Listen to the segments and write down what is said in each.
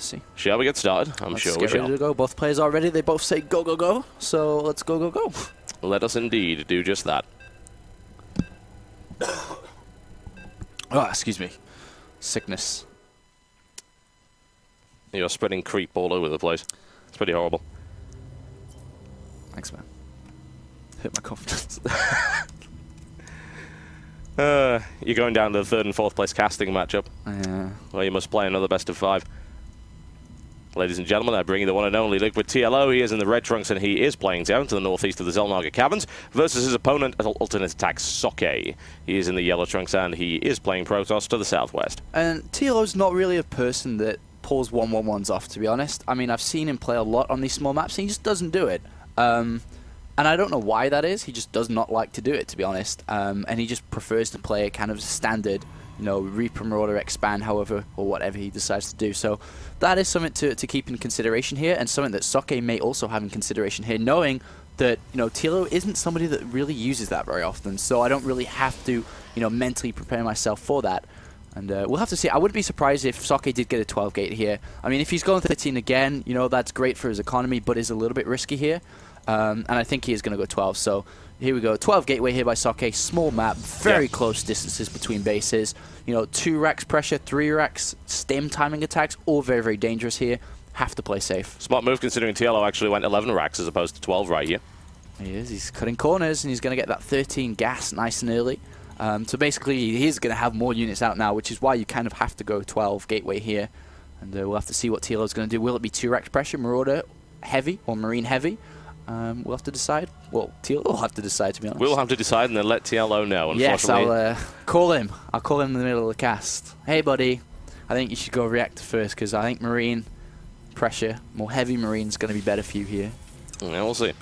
see. Shall we get started? I'm sure we shall. Ready to go. Both players are ready. They both say go, go, go. So let's go, go, go. Let us indeed do just that. Oh, excuse me. Sickness. You're spreading creep all over the place. It's pretty horrible. Thanks, man. Hit my confidence. You're going down to the 3rd and 4th place casting matchup. Yeah. Well, you must play another best of 5. Ladies and gentlemen, I bring you the one and only Liquid TLO. He is in the red trunks and he is playing down to the northeast of the Zelnaga Caverns versus his opponent as alternate attack Socke. He is in the yellow trunks and he is playing Protoss to the southwest. And TLO's not really a person that pulls 1-1-1s off, to be honest. I mean, I've seen him play a lot on these small maps and he just doesn't do it. And I don't know why that is. He just does not like to do it, to be honest. And he just prefers to play a kind of standard, you know, Reaper, Marauder, Expand, however, or whatever he decides to do. So that is something to keep in consideration here, and something that Socke may also have in consideration here, knowing that, you know, TLO isn't somebody that really uses that very often. So I don't really have to, you know, mentally prepare myself for that. And we'll have to see. I wouldn't be surprised if Socke did get a 12 gate here. I mean, if he's going 13 again, you know, that's great for his economy, but is a little bit risky here. And I think he is going to go 12. So here we go. 12 gateway here by Socke. Small map. Very close distances between bases. You know, 2 racks pressure, 3 racks stem timing attacks. All very, very dangerous here. Have to play safe. Smart move considering TLO actually went 11 racks as opposed to 12 right here. He is. He's cutting corners and he's going to get that 13 gas nice and early. So basically he's going to have more units out now, which is why you kind of have to go 12 gateway here. And we'll have to see what TLO is going to do. Will it be 2 racks pressure, Marauder heavy or Marine heavy? We'll have to decide. Well, TLO will have to decide, to be honest. We'll have to decide and then let TLO know, unfortunately. Yes, I'll call him. I'll call him in the middle of the cast. Hey, buddy. I think you should go reactor first, because I think Marine pressure, more heavy Marine is going to be better for you here. Yeah, we'll see.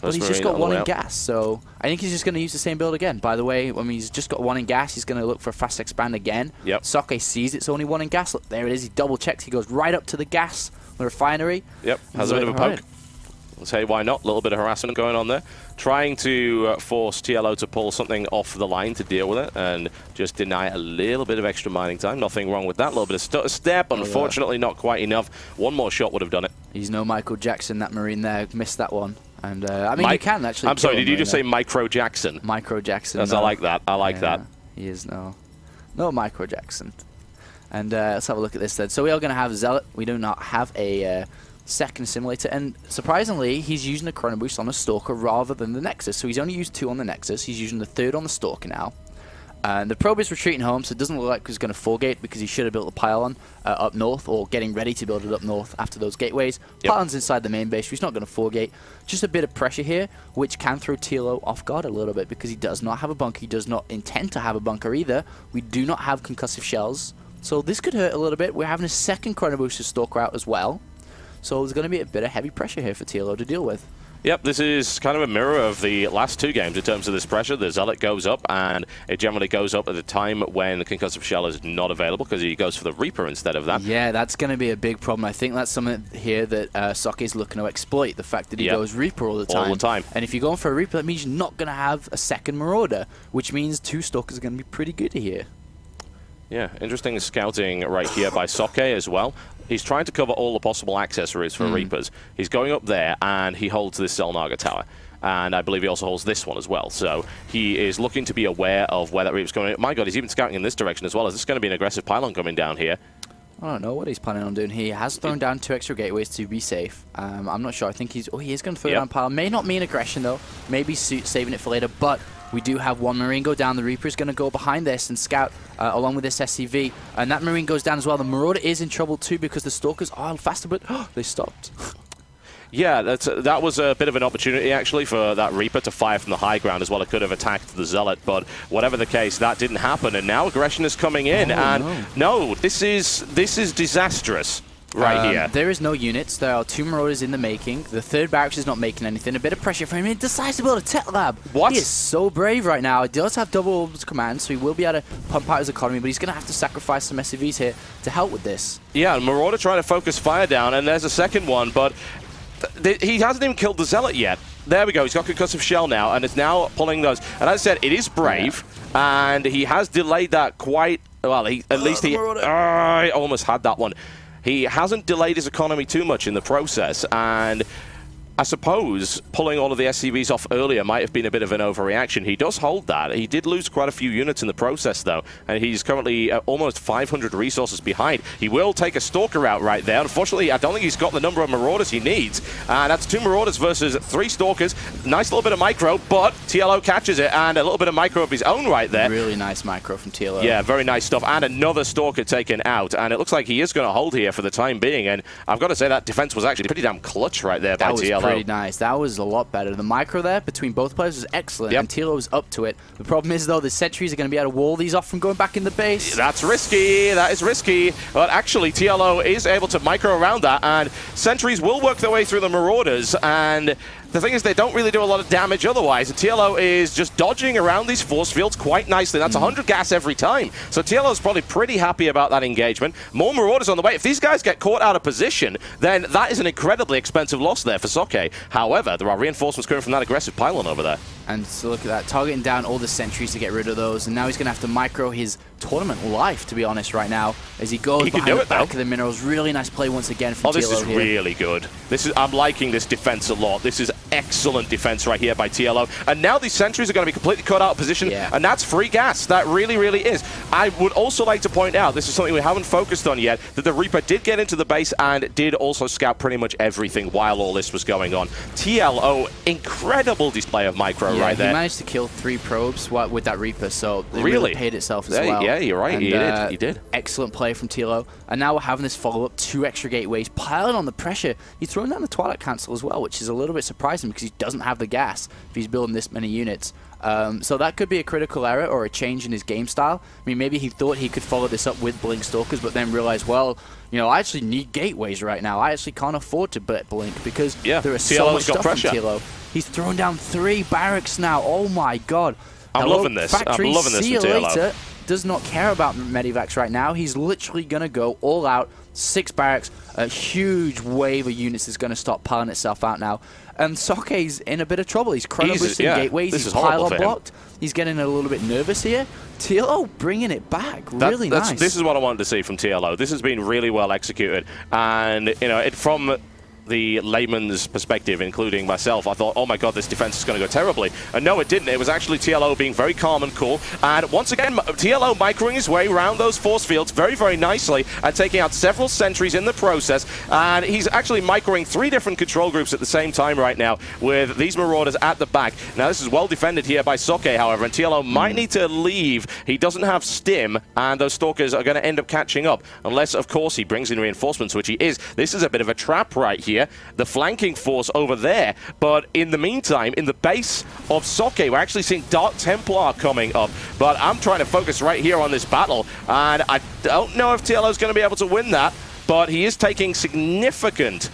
But he's just got 1 in gas, so I think he's just going to use the same build again. By the way, when he's just got 1 in gas, he's going to look for a fast expand again. Yep. Socke sees it's only 1 in gas. Look, there it is. He double checks. He goes right up to the gas, the refinery. Yep, has a bit of a poke. Let's say why not? A little bit of harassment going on there. Trying to force TLO to pull something off the line to deal with it and just deny a little bit of extra mining time. Nothing wrong with that. A little bit of stutter step. Unfortunately, not quite enough. 1 more shot would have done it. He's no Michael Jackson, that Marine there. Missed that one. And I mean, you can actually. I'm sorry, did you just say Micro Jackson? Micro Jackson. I like that. I like that. He is no Micro Jackson. And let's have a look at this then. So we are going to have Zealot. We do not have a second simulator, and surprisingly he's using a chrono boost on a Stalker rather than the Nexus, so he's only used 2 on the Nexus. He's using the 3rd on the Stalker now, and the probe is retreating home, so it doesn't look like he's going to 4-gate because he should have built a pylon up north, or getting ready to build it up north after those gateways. Pylon's inside the main base, so he's not going to 4-gate. Just a bit of pressure here, which can throw TLO off guard a little bit because he does not have a bunker. He does not intend to have a bunker either. We do not have concussive shells, so this could hurt a little bit. We're having a second chrono booster Stalker out as well. So there's going to be a bit of heavy pressure here for TLO to deal with. Yep, this is kind of a mirror of the last 2 games in terms of this pressure. The Zealot goes up, and it generally goes up at the time when the concussive shell is not available because he goes for the Reaper instead of that. Yeah, that's going to be a big problem. I think that's something here that Socke is looking to exploit, the fact that he goes Reaper all the time. All the time. And if you're going for a Reaper, that means you're not going to have a second Marauder, which means 2 Stalkers are going to be pretty good here. Yeah, interesting scouting right here by Socke as well. He's trying to cover all the possible accessories for Reapers. He's going up there, and he holds this Zelnaga tower. And I believe he also holds this one as well. So he is looking to be aware of where that Reaper's going. My God, he's even scouting in this direction as well. Is this going to be an aggressive pylon coming down here? I don't know what he's planning on doing. He has thrown down 2 extra gateways to be safe. I'm not sure. I think he's... Oh, he is going to throw down pylon. May not mean aggression, though. Maybe saving it for later, but... We do have 1 Marine go down. The Reaper is going to go behind this and scout along with this SCV. And that Marine goes down as well. The Marauder is in trouble too because the Stalkers are faster, but they stopped. Yeah, that was a bit of an opportunity, actually, for that Reaper to fire from the high ground as well. It could have attacked the Zealot, but whatever the case, that didn't happen. And now aggression is coming in. No, this is disastrous. Right here. There is no units. There are 2 Marauders in the making. The 3rd barracks is not making anything. A bit of pressure for him. He decides to build a tech lab. What? He is so brave right now. He does have double command, so he will be able to pump out his economy, but he's going to have to sacrifice some SCVs here to help with this. Yeah, Marauder trying to focus fire down, and there's a second one, but he hasn't even killed the Zealot yet. There we go. He's got concussive shell now, and it's now pulling those. And as I said, it is brave, and he has delayed that quite well. At least he almost had that one. he hasn't delayed his economy too much in the process, and I suppose pulling all of the SCVs off earlier might have been a bit of an overreaction. He does hold that. He did lose quite a few units in the process, though, and he's currently almost 500 resources behind. He will take a Stalker out right there. Unfortunately, I don't think he's got the number of Marauders he needs. That's 2 Marauders versus 3 Stalkers. Nice little bit of micro, but TLO catches it, and a little bit of micro of his own right there. Really nice micro from TLO. Yeah, very nice stuff. And another Stalker taken out, and it looks like he is going to hold here for the time being, and I've got to say that defense was actually pretty damn clutch right there by TLO. Pretty nice. That was a lot better. The micro there between both players was excellent, and TLO was up to it. The problem is, though, the sentries are going to be able to wall these off from going back in the base. That's risky. That is risky. But actually, TLO is able to micro around that, and sentries will work their way through the Marauders, and the thing is, they don't really do a lot of damage otherwise. And TLO is just dodging around these force fields quite nicely. That's 100 gas every time. So TLO is probably pretty happy about that engagement. More Marauders on the way. If these guys get caught out of position, then that is an incredibly expensive loss there for Socke. However, there are reinforcements coming from that aggressive pylon over there. And so look at that, targeting down all the sentries to get rid of those. And now he's going to have to micro his tournament life, to be honest, right now, as he goes behind the back of the minerals. Really nice play once again from TLO. This is really good. I'm liking this defense a lot. This is excellent defense right here by TLO. And now these sentries are going to be completely cut out of position, and that's free gas. That really, really is. I would also like to point out, this is something we haven't focused on yet, that the Reaper did get into the base and did also scout pretty much everything while all this was going on. TLO, incredible display of micro right there. He managed to kill 3 probes with that Reaper, so it really paid itself as well. Yeah, you're right. And, he did. Excellent play from TLO. And now we're having this follow-up, 2 extra gateways, piling on the pressure. He's throwing down the Twilight Cancel as well, which is a little bit surprising because he doesn't have the gas if he's building this many units. So that could be a critical error or a change in his game style. I mean, maybe he thought he could follow this up with Blink Stalkers, but then realized, well, you know, I actually need gateways right now. I actually can't afford to Blink because there is so much stuff from TLO. He's throwing down 3 barracks now. Oh my god. I'm loving this. Factory, I'm loving this see from you TLO. later. Does not care about Medivacs right now. He's literally going to go all out. 6 barracks. A huge wave of units is going to start piling itself out now. And Socke's in a bit of trouble. He's chrono boosting gateways. He's pile blocked. He's getting a little bit nervous here. TLO bringing it back. Really nice. This is what I wanted to see from TLO. This has been really well executed. And, you know, from the layman's perspective, including myself, I thought, oh my god, this defense is going to go terribly. And no, it didn't. It was actually TLO being very calm and cool. And once again, TLO microing his way around those force fields very, very nicely and taking out several sentries in the process. And he's actually microing 3 different control groups at the same time right now with these Marauders at the back. Now, this is well defended here by Socke, however, and TLO might need to leave. He doesn't have stim, and those Stalkers are going to end up catching up, unless, of course, he brings in reinforcements, which he is. This is a bit of a trap right here. The flanking force over there, but in the meantime, in the base of Socke, we're actually seeing Dark Templar coming up, but I'm trying to focus right here on this battle, and I don't know if TLO is going to be able to win that, but he is taking significant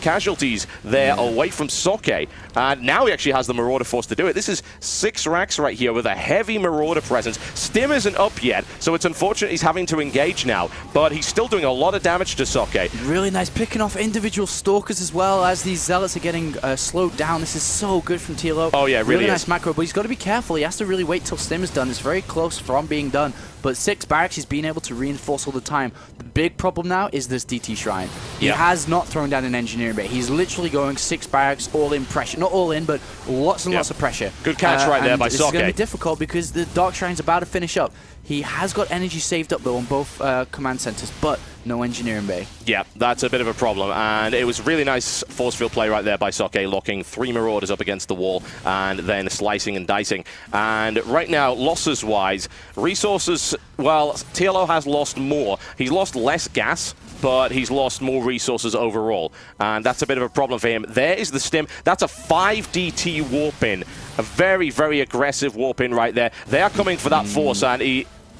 casualties there away from Socke. And now he actually has the Marauder force to do it. This is 6 racks right here with a heavy Marauder presence. Stim isn't up yet, so it's unfortunate he's having to engage now, but he's still doing a lot of damage to Socke. Really nice picking off individual Stalkers as well as these Zealots are getting slowed down. This is so good from TLO. Oh yeah, really nice macro, but he's got to be careful. He has to really wait till Stim is done. It's very close from being done. But 6 barracks, he's been able to reinforce all the time. The big problem now is this DT Shrine. He has not thrown down an engineering bay. He's literally going 6 barracks, all in pressure. Not all in, but lots and lots of pressure. Good catch right there by Socke. This is going to be difficult because the Dark Shrine's about to finish up. He has got energy saved up, though, on both command centers, but no engineering bay. Yeah, that's a bit of a problem, and it was really nice force field play right there by Socke, locking 3 Marauders up against the wall and then slicing and dicing. And right now, losses-wise, resources, well, TLO has lost more. He's lost less gas, but he's lost more resources overall, and that's a bit of a problem for him. There is the stim. That's a 5 DT warp-in. A very, very aggressive warp-in right there. They are coming for that force, and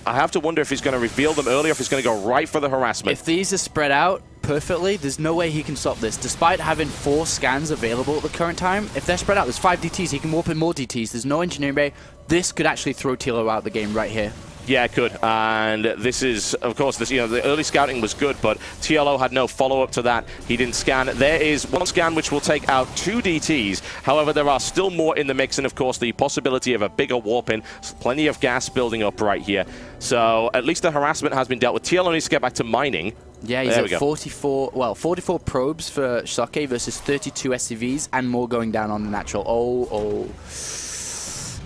I have to wonder if he's going to reveal them early or if he's going to go right for the harassment. If these are spread out perfectly, there's no way he can stop this. Despite having 4 scans available at the current time, if they're spread out, there's 5 DTs. He can warp in more DTs. There's no engineering bay. This could actually throw TLO out of the game right here. Yeah, it could. And this is, of course, this, the early scouting was good, but TLO had no follow-up to that. He didn't scan. There is 1 scan which will take out 2 DTs. However, there are still more in the mix, and of course, the possibility of a bigger warp-in. Plenty of gas building up right here. So at least the harassment has been dealt with. TLO needs to get back to mining. Yeah, he's at 44 probes for Socke versus 32 SCVs and more going down on the natural. Oh.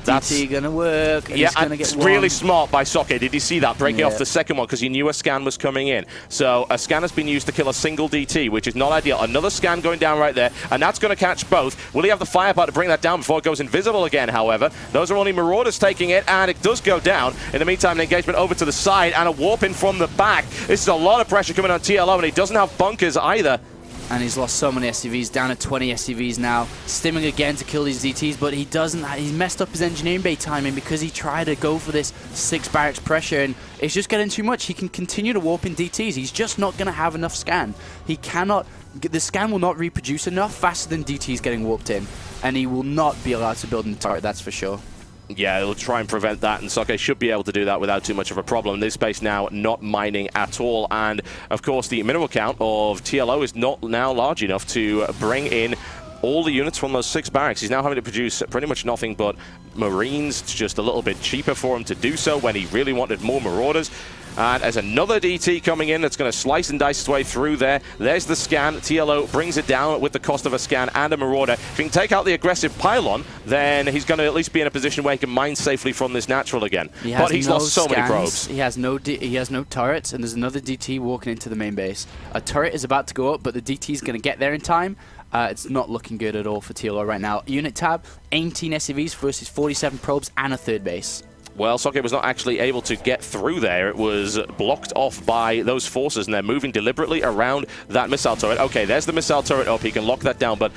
That's DT gonna work. Yeah, he's gonna get it's one. really smart by Socke. Did you see that? Breaking off the second one because he knew a scan was coming in. So a scan has been used to kill a single DT, which is not ideal. Another scan going down right there, and that's going to catch both. Will he have the firepower to bring that down before it goes invisible again, however? Those are only Marauders taking it, and it does go down. In the meantime, an engagement over to the side, and a warp in from the back. This is a lot of pressure coming on TLO, and he doesn't have bunkers either. And he's lost so many SCVs, down at 20 SCVs now. Stimming again to kill these DTs, but he doesn't. He's messed up his engineering bay timing because he tried to go for this 6 barracks pressure, and it's just getting too much. He can continue to warp in DTs. He's just not going to have enough scan. He cannot. The scan will not reproduce enough faster than DTs getting warped in, and he will not be allowed to build in the turret, that's for sure. Yeah, it'll try and prevent that, and Socke should be able to do that without too much of a problem. This base now not mining at all, and of course the mineral count of TLO is not now large enough to bring in all the units from those 6 barracks. He's now having to produce pretty much nothing but Marines. It's just a little bit cheaper for him to do so when he really wanted more Marauders. And there's another DT coming in that's going to slice and dice its way through there. There's the scan. TLO brings it down with the cost of a scan and a Marauder. If he can take out the aggressive pylon, then he's going to at least be in a position where he can mine safely from this natural again. But he's lost so many probes. He has no turrets, and there's another DT walking into the main base. A turret is about to go up, but the DT is going to get there in time. It's not looking good at all for TLO right now. Unit tab, 18 SCVs versus 47 probes and a 3rd base. Well, Socke was not actually able to get through there. It was blocked off by those forces, and they're moving deliberately around that missile turret. Okay, there's the missile turret up. He can lock that down, but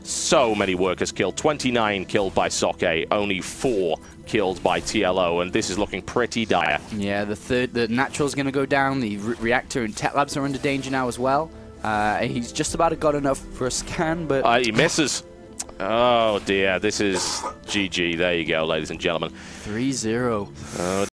so many workers killed. 29 killed by Socke, only 4 killed by TLO, and this is looking pretty dire. Yeah, the natural's going to go down. The reactor and tech labs are under danger now as well. He's just about got enough for a scan, but... he misses. Oh dear, this is GG. There you go, ladies and gentlemen. 3-0. Oh